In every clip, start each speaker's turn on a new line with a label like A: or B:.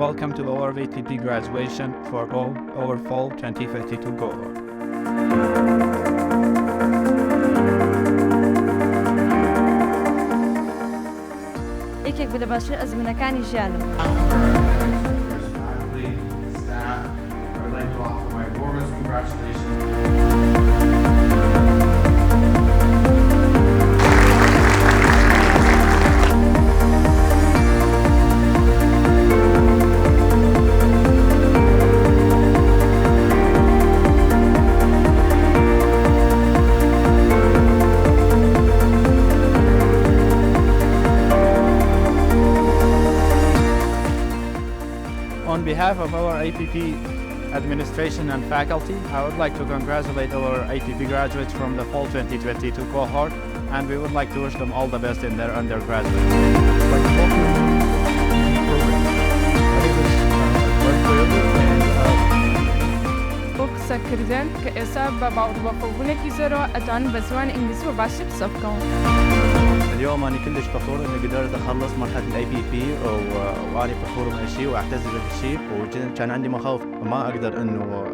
A: Welcome to our VTP graduation for all our fall 2022 cohort.
B: یەکێک بە لە باشترین ئەزمونەکانی ژیانم.
C: Staff, I would like to offer my warmest congratulations.
A: On behalf of our APP administration and faculty, I would like to congratulate our APP graduates from the fall 2022 cohort, and we would like to wish them all the best in their undergraduate.
D: سەکردن کە ئێستا بە باوەڕبەخۆبوونێکی زۆرەوە ئەتوان بە زمانی ئینگلیزی و باشتر قسە بکەون.
E: اليوم أنا كلش فخور إني قدرت أخلص مرحلة الأي بي بي وأنا فخور بهالشيء وأعتز بهالشيء، وكان عندي مخاوف ما أقدر إنه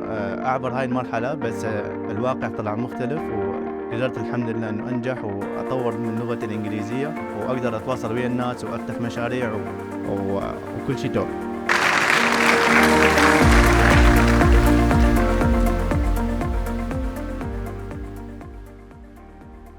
E: أعبر هاي المرحلة، بس الواقع طلع مختلف وقدرت الحمد لله إنه أنجح وأطور من لغتي الإنجليزية وأقدر أتواصل ويا الناس وأفتح مشاريع وكل شيء توب.